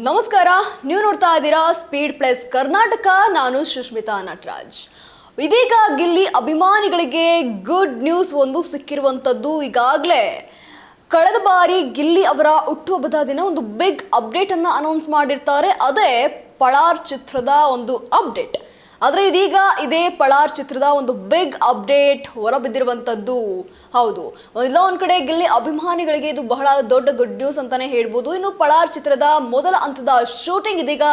ನಮಸ್ಕಾರ, ನೀವು ನೋಡ್ತಾ ಇದ್ದೀರಾ ಸ್ಪೀಡ್ ಪ್ಲಸ್ ಕರ್ನಾಟಕ. ನಾನು ಸುಷ್ಮಿತಾ ನಟರಾಜ್. ಇದೀಗ ಗಿಲ್ಲಿ ಅಭಿಮಾನಿಗಳಿಗೆ ಗುಡ್ ನ್ಯೂಸ್ ಒಂದು ಸಿಕ್ಕಿರುವಂಥದ್ದು. ಈಗಾಗಲೇ ಕಳೆದ ಬಾರಿ ಗಿಲ್ಲಿ ಅವರ ಹುಟ್ಟುಹಬ್ಬದ ದಿನ ಒಂದು ಬಿಗ್ ಅಪ್ಡೇಟ್ ಅನ್ನು ಅನೌನ್ಸ್ ಮಾಡಿರ್ತಾರೆ. ಅದೇ ಪಳಾರ್ ಚಿತ್ರದ ಒಂದು ಅಪ್ಡೇಟ್. ಆದರೆ ಇದೀಗ ಇದೇ ಪಳಾರ್ ಚಿತ್ರದ ಒಂದು ಬಿಗ್ ಅಪ್ಡೇಟ್ ಹೊರಬಿದ್ದಿರುವಂಥದ್ದು. ಹೌದು, ಎಲ್ಲ ಒಂದು ಕಡೆ ಗಿಲ್ಲಿ ಅಭಿಮಾನಿಗಳಿಗೆ ಇದು ಬಹಳ ದೊಡ್ಡ ಗುಡ್ ನ್ಯೂಸ್ ಅಂತಾನೆ ಹೇಳ್ಬೋದು. ಇನ್ನು ಪಳಾರ್ ಚಿತ್ರದ ಮೊದಲ ಹಂತದ ಶೂಟಿಂಗ್ ಇದೀಗ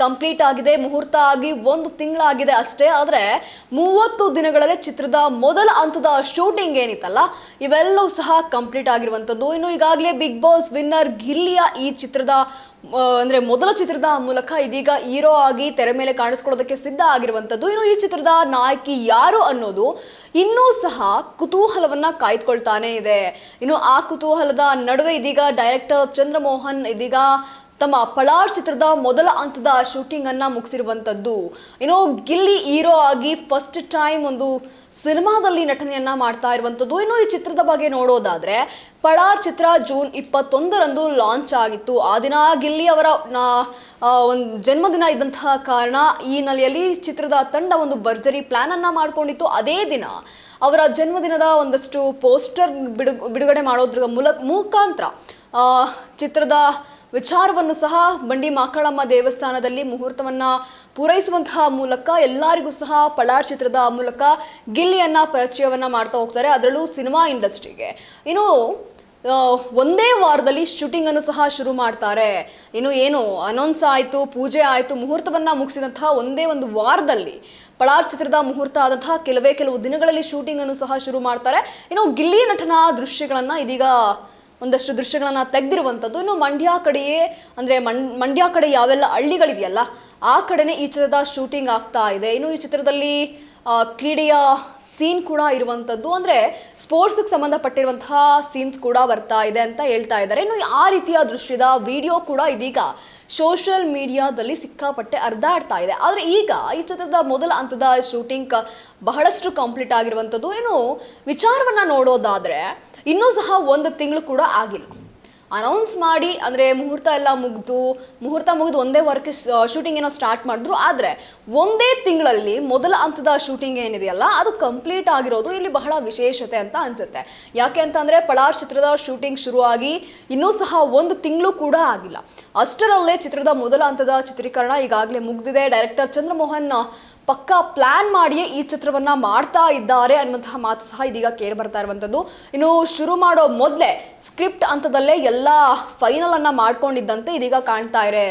ಕಂಪ್ಲೀಟ್ ಆಗಿದೆ. ಮುಹೂರ್ತ ಆಗಿ 1 ತಿಂಗಳಾಗಿದೆ ಅಷ್ಟೇ. ಆದರೆ 30 ದಿನಗಳಲ್ಲಿ ಚಿತ್ರದ ಮೊದಲ ಹಂತದ ಶೂಟಿಂಗ್ ಏನಿತ್ತಲ್ಲ, ಇವೆಲ್ಲವೂ ಸಹ ಕಂಪ್ಲೀಟ್ ಆಗಿರುವಂಥದ್ದು. ಇನ್ನು ಈಗಾಗಲೇ ಬಿಗ್ ಬಾಸ್ ವಿನ್ನರ್ ಗಿಲ್ಲಿಯ ಈ ಚಿತ್ರದ ಅಂದರೆ ಮೊದಲ ಚಿತ್ರದ ಮೂಲಕ ಇದೀಗ ಹೀರೋ ಆಗಿ ತೆರೆ ಮೇಲೆ ಕಾಣಿಸ್ಕೊಳ್ಳೋದಕ್ಕೆ ಸಿದ್ಧ ಆಗಿರುವಂಥದ್ದು. ಇನ್ನು ಈ ಚಿತ್ರದ ನಾಯಕಿ ಯಾರು ಅನ್ನೋದು ಇನ್ನೂ ಸಹ ಕುತೂಹಲವನ್ನ ಕಾಯ್ದುಕೊಳ್ತಾನೆ ಇದೆ. ಇನ್ನು ಆ ಕುತೂಹಲದ ನಡುವೆ ಇದೀಗ ಡೈರೆಕ್ಟರ್ ಚಂದ್ರಮೋಹನ್ ಇದೀಗ ತಮ್ಮ ಪಳಾರ್ ಚಿತ್ರದ ಮೊದಲ ಹಂತದ ಶೂಟಿಂಗ್ ಅನ್ನ ಮುಗಿಸಿರುವಂಥದ್ದು. ಇನ್ನು ಗಿಲ್ಲಿ ಹೀರೋ ಆಗಿ ಫಸ್ಟ್ ಟೈಮ್ ಒಂದು ಸಿನಿಮಾದಲ್ಲಿ ನಟನೆಯನ್ನ ಮಾಡ್ತಾ ಇರುವಂಥದ್ದು. ಇನ್ನು ಈ ಚಿತ್ರದ ಬಗ್ಗೆ ನೋಡೋದಾದ್ರೆ, ಪಳಾರ್ ಚಿತ್ರ ಜೂನ್ 21ರಂದು ಲಾಂಚ್ ಆಗಿತ್ತು. ಆ ದಿನ ಗಿಲ್ಲಿ ಅವರ ಒಂದು ಜನ್ಮದಿನ ಇದ್ದಂತಹ ಕಾರಣ ಈ ನೆಲೆಯಲ್ಲಿ ಚಿತ್ರದ ತಂಡ ಒಂದು ಭರ್ಜರಿ ಪ್ಲಾನ್ ಅನ್ನ ಮಾಡ್ಕೊಂಡಿತ್ತು. ಅದೇ ದಿನ ಅವರ ಜನ್ಮದಿನದ ಒಂದಷ್ಟು ಪೋಸ್ಟರ್ ಬಿಡುಗಡೆ ಮಾಡೋದ್ರ ಮುಖಾಂತರ ಚಿತ್ರದ ವಿಚಾರವನ್ನು ಸಹ ಬಂಡಿ ಮಾಕಳಮ್ಮ ದೇವಸ್ಥಾನದಲ್ಲಿ ಮುಹೂರ್ತವನ್ನ ಪೂರೈಸುವಂತಹ ಮೂಲಕ ಎಲ್ಲರಿಗೂ ಸಹ ಪಳಾರ್ ಚಿತ್ರದ ಮೂಲಕ ಗಿಲ್ಲಿಯನ್ನ ಪರಿಚಯವನ್ನ ಮಾಡ್ತಾ ಹೋಗ್ತಾರೆ, ಅದರಲ್ಲೂ ಸಿನಿಮಾ ಇಂಡಸ್ಟ್ರಿಗೆ. ಇನ್ನು ಒಂದೇ ವಾರದಲ್ಲಿ ಶೂಟಿಂಗ್ ಅನ್ನು ಸಹ ಶುರು ಮಾಡ್ತಾರೆ. ಇನ್ನು ಏನು ಅನೌನ್ಸ್ ಆಯಿತು, ಪೂಜೆ ಆಯಿತು, ಮುಹೂರ್ತವನ್ನ ಮುಗಿಸಿದಂತಹ ಒಂದೇ ಒಂದು ವಾರದಲ್ಲಿ ಪಳಾರ್ ಚಿತ್ರದ ಮುಹೂರ್ತ ಆದಂತಹ ಕೆಲವು ದಿನಗಳಲ್ಲಿ ಶೂಟಿಂಗ್ ಅನ್ನು ಸಹ ಶುರು ಮಾಡ್ತಾರೆ. ಇನ್ನು ಗಿಲ್ಲಿ ನಟನ ದೃಶ್ಯಗಳನ್ನ ಇದೀಗ ಒಂದಷ್ಟು ದೃಶ್ಯಗಳನ್ನ ತೆಗೆದಿರುವಂಥದ್ದು. ಇನ್ನು ಮಂಡ್ಯ ಕಡೆಯೇ ಅಂದರೆ ಮಂಡ್ಯ ಕಡೆ ಯಾವೆಲ್ಲ ಹಳ್ಳಿಗಳಿದೆಯಲ್ಲ, ಆ ಕಡೆನೇ ಈ ಚಿತ್ರದ ಶೂಟಿಂಗ್ ಆಗ್ತಾ ಇದೆ. ಇನ್ನು ಈ ಚಿತ್ರದಲ್ಲಿ ಕ್ರೀಡೆಯ ಸೀನ್ ಕೂಡ ಇರುವಂಥದ್ದು, ಅಂದರೆ ಸ್ಪೋರ್ಟ್ಸ್ಗೆ ಸಂಬಂಧಪಟ್ಟಿರುವಂತಹ ಸೀನ್ಸ್ ಕೂಡ ಬರ್ತಾ ಇದೆ ಅಂತ ಹೇಳ್ತಾ ಇದ್ದಾರೆ. ಇನ್ನು ಆ ರೀತಿಯ ದೃಶ್ಯದ ವಿಡಿಯೋ ಕೂಡ ಇದೀಗ ಸೋಷಿಯಲ್ ಮೀಡಿಯಾದಲ್ಲಿ ಸಿಕ್ಕಾಪಟ್ಟೆ ಹರಿದಾಡ್ತಾ ಇದೆ. ಆದರೆ ಈಗ ಈ ಚಿತ್ರದ ಮೊದಲ ಹಂತದ ಶೂಟಿಂಗ್ ಬಹಳಷ್ಟು ಕಂಪ್ಲೀಟ್ ಆಗಿರುವಂಥದ್ದು. ಇನ್ನು ವಿಚಾರವನ್ನು ನೋಡೋದಾದರೆ, ಇನ್ನೂ ಸಹ 1 ತಿಂಗಳು ಕೂಡ ಆಗಿಲ್ಲ. ಅನೌನ್ಸ್ ಮಾಡಿ ಅಂದರೆ ಮುಹೂರ್ತ ಮುಗಿದು ಒಂದೇ ವಾರಕ್ಕೆ ಶೂಟಿಂಗ್ ಏನೋ ಸ್ಟಾರ್ಟ್ ಮಾಡಿದ್ರು. ಆದರೆ ಒಂದೇ ತಿಂಗಳಲ್ಲಿ ಮೊದಲ ಹಂತದ ಶೂಟಿಂಗ್ ಏನಿದೆಯಲ್ಲ, ಅದು ಕಂಪ್ಲೀಟ್ ಆಗಿರೋದು ಇಲ್ಲಿ ಬಹಳ ವಿಶೇಷತೆ ಅಂತ ಅನಿಸುತ್ತೆ. ಯಾಕೆ ಅಂತಂದರೆ ಪಳಾರ್ ಚಿತ್ರದ ಶೂಟಿಂಗ್ ಶುರುವಾಗಿ ಇನ್ನೂ ಸಹ 1 ತಿಂಗಳು ಕೂಡ ಆಗಿಲ್ಲ. ಅಷ್ಟರಲ್ಲೇ ಚಿತ್ರದ ಮೊದಲ ಹಂತದ ಚಿತ್ರೀಕರಣ ಈಗಾಗಲೇ ಮುಗಿದಿದೆ. ಡೈರೆಕ್ಟರ್ ಚಂದ್ರಮೋಹನ್ ಪಕ್ಕಾ ಪ್ಲಾನ್ ಮಾಡಿಯೇ ಈ ಚಿತ್ರವನ್ನ ಮಾಡ್ತಾ ಇದ್ದಾರೆ ಅನ್ನುವಂತಹ ಮಾತು ಸಹ ಇದೀಗ ಕೇಳಿ ಬರ್ತಾ ಇರುವಂಥದ್ದು. ಇನ್ನು ಶುರು ಮಾಡೋ ಮೊದಲೇ ಸ್ಕ್ರಿಪ್ಟ್ ಹಂತದಲ್ಲೇ ಎಲ್ಲ ಫೈನಲ್ ಅನ್ನ ಮಾಡ್ಕೊಂಡಿದ್ದಂತೆ ಇದೀಗ ಕಾಣ್ತಾ ಇದೆ.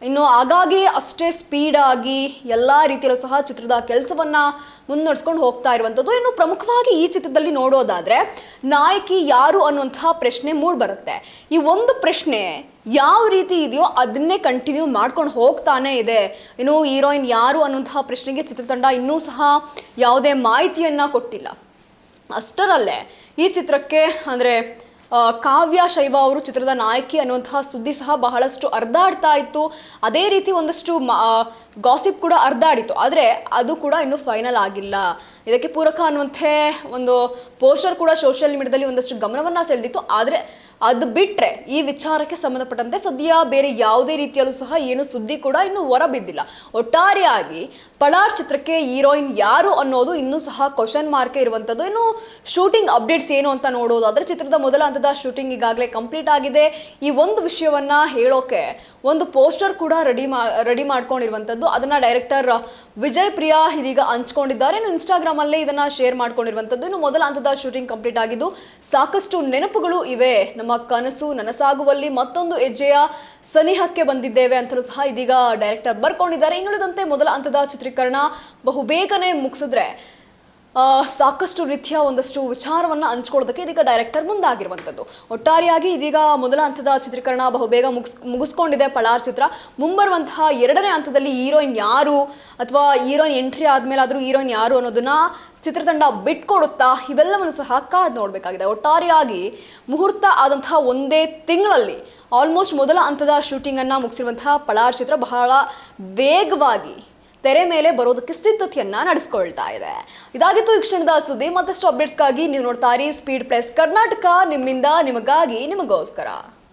ಇನ್ನು ಹಾಗಾಗಿ ಅಷ್ಟೇ ಸ್ಪೀಡಾಗಿ ಎಲ್ಲ ರೀತಿಯಲ್ಲೂ ಸಹ ಚಿತ್ರದ ಕೆಲಸವನ್ನ ಮುನ್ನಡೆಸ್ಕೊಂಡು ಹೋಗ್ತಾ ಇರುವಂಥದ್ದು. ಇನ್ನು ಪ್ರಮುಖವಾಗಿ ಈ ಚಿತ್ರದಲ್ಲಿ ನೋಡೋದಾದ್ರೆ, ನಾಯಕಿ ಯಾರು ಅನ್ನುವಂತಹ ಪ್ರಶ್ನೆ ಮೂಡ್ಬರುತ್ತೆ. ಈ ಒಂದು ಪ್ರಶ್ನೆ ಯಾವ ರೀತಿ ಇದೆಯೋ ಅದನ್ನೇ ಕಂಟಿನ್ಯೂ ಮಾಡ್ಕೊಂಡು ಹೋಗ್ತಾನೆ ಇದೆ. ಇನ್ನು ಹೀರೋಯಿನ್ ಯಾರು ಅನ್ನುವಂತಹ ಪ್ರಶ್ನೆಗೆ ಚಿತ್ರತಂಡ ಇನ್ನೂ ಸಹ ಯಾವುದೇ ಮಾಹಿತಿಯನ್ನ ಕೊಟ್ಟಿಲ್ಲ. ಅಷ್ಟರಲ್ಲೇ ಈ ಚಿತ್ರಕ್ಕೆ ಅಂದರೆ ಕಾವ್ಯ ಶೈವ ಅವರು ಚಿತ್ರದ ನಾಯಕಿ ಅನ್ನುವಂತಹ ಸುದ್ದಿ ಸಹ ಬಹಳಷ್ಟು ಹರಿದಾಡ್ತಾ ಇತ್ತು. ಅದೇ ರೀತಿ ಒಂದಷ್ಟು ಗಾಸಿಪ್ ಕೂಡ ಹರಿದಾಡಿತ್ತು. ಆದರೆ ಅದು ಕೂಡ ಇನ್ನೂ ಫೈನಲ್ ಆಗಿಲ್ಲ. ಇದಕ್ಕೆ ಪೂರಕ ಅನ್ನುವಂತೆ ಒಂದು ಪೋಸ್ಟರ್ ಕೂಡ ಸೋಷಿಯಲ್ ಮೀಡಿಯಾದಲ್ಲಿ ಒಂದಷ್ಟು ಗಮನವನ್ನು ಸೆಳೆದಿತ್ತು. ಆದರೆ ಅದು ಬಿಟ್ಟರೆ ಈ ವಿಚಾರಕ್ಕೆ ಸಂಬಂಧಪಟ್ಟಂತೆ ಸದ್ಯ ಬೇರೆ ಯಾವುದೇ ರೀತಿಯಲ್ಲೂ ಸಹ ಏನು ಸುದ್ದಿ ಕೂಡ ಇನ್ನೂ ಹೊರಬಿದ್ದಿಲ್ಲ. ಒಟ್ಟಾರೆಯಾಗಿ ಪಳಾರ್ ಚಿತ್ರಕ್ಕೆ ಹೀರೋಯಿನ್ ಯಾರು ಅನ್ನೋದು ಇನ್ನೂ ಸಹ ಕ್ವಶನ್ ಮಾರ್ಕೆ ಇರುವಂಥದ್ದು. ಇನ್ನು ಶೂಟಿಂಗ್ ಅಪ್ಡೇಟ್ಸ್ ಏನು ಅಂತ ನೋಡೋದಾದರೆ, ಚಿತ್ರದ ಮೊದಲ ಹಂತದ ಶೂಟಿಂಗ್ ಈಗಾಗಲೇ ಕಂಪ್ಲೀಟ್ ಆಗಿದೆ. ಈ ಒಂದು ವಿಷಯವನ್ನ ಹೇಳೋಕೆ ಒಂದು ಪೋಸ್ಟರ್ ಕೂಡ ರೆಡಿ ಮಾಡ್ಕೊಂಡಿರುವಂಥದ್ದು. ಅದನ್ನ ಡೈರೆಕ್ಟರ್ ವಿಜಯ್ ಪ್ರಿಯಾ ಇದೀಗ ಹಂಚ್ಕೊಂಡಿದ್ದಾರೆ. ಇನ್ನು ಇನ್ಸ್ಟಾಗ್ರಾಮಲ್ಲೇ ಇದನ್ನ ಶೇರ್ ಮಾಡ್ಕೊಂಡಿರುವಂಥದ್ದು. ಇನ್ನು ಮೊದಲ ಹಂತದ ಶೂಟಿಂಗ್ ಕಂಪ್ಲೀಟ್ ಆಗಿದ್ದು ಸಾಕಷ್ಟು ನೆನಪುಗಳು ಇವೆ. ನಮ್ಮ ಕನಸು ನನಸಾಗುವಲ್ಲಿ ಮತ್ತೊಂದು ಹೆಜ್ಜೆಯ ಸನಿಹಕ್ಕೆ ಬಂದಿದ್ದೇವೆ ಅಂತಲೂ ಸಹ ಇದೀಗ ಡೈರೆಕ್ಟರ್ ಬರ್ಕೊಂಡಿದ್ದಾರೆ. ಇನ್ನುಳಿದಂತೆ ಮೊದಲ ಹಂತದ ಚಿತ್ರೀಕರಣ ಬಹುಬೇಗನೆ ಮುಗಿಸಿದ್ರೆ ಸಾಕಷ್ಟು ರೀತಿಯ ಒಂದಷ್ಟು ವಿಚಾರವನ್ನು ಹಂಚ್ಕೊಳ್ಳೋದಕ್ಕೆ ಇದೀಗ ಡೈರೆಕ್ಟರ್ ಮುಂದಾಗಿರುವಂಥದ್ದು. ಒಟ್ಟಾರೆಯಾಗಿ ಇದೀಗ ಮೊದಲ ಹಂತದ ಚಿತ್ರೀಕರಣ ಬಹುಬೇಗ ಮುಗಿಸ್ಕೊಂಡಿದೆ ಪಳಾರ್ ಚಿತ್ರ. ಮುಂಬರುವಂತಹ 2ನೇ ಹಂತದಲ್ಲಿ ಹೀರೋಯಿನ್ ಯಾರು ಅಥವಾ ಹೀರೋಯಿನ್ ಎಂಟ್ರಿ ಆದಮೇಲೆ ಆದರೂ ಹೀರೋಯಿನ್ ಯಾರು ಅನ್ನೋದನ್ನ ಚಿತ್ರತಂಡ ಬಿಟ್ಕೊಡುತ್ತಾ, ಇವೆಲ್ಲವನ್ನು ಸಹ ಕಾದು ನೋಡಬೇಕಾಗಿದೆ. ಒಟ್ಟಾರೆಯಾಗಿ ಮುಹೂರ್ತ ಆದಂತಹ ಒಂದೇ ತಿಂಗಳಲ್ಲಿ ಆಲ್ಮೋಸ್ಟ್ ಮೊದಲ ಹಂತದ ಶೂಟಿಂಗನ್ನು ಮುಗಿಸಿರುವಂತಹ ಪಳಾರ್ ಚಿತ್ರ ಬಹಳ ವೇಗವಾಗಿ ತೆರೆ ಮೇಲೆ ಬರೋದಕ್ಕೆ ಸಿದ್ಧತೆಯನ್ನ ನಡೆಸಿಕೊಳ್ತಾ ಇದೆ. ಇದಾಗಿತ್ತು ಈ ಕ್ಷಣದ ಸುದ್ದಿ. ಮತ್ತಷ್ಟು ಅಪ್ಡೇಟ್ಸ್ಗಾಗಿ ನೀವು ನೋಡ್ತಾ ಇರಿ ಸ್ಪೀಡ್ ಪ್ಲಸ್ ಕರ್ನಾಟಕ, ನಿಮ್ಮಿಂದ ನಿಮಗಾಗಿ ನಿಮಗೋಸ್ಕರ.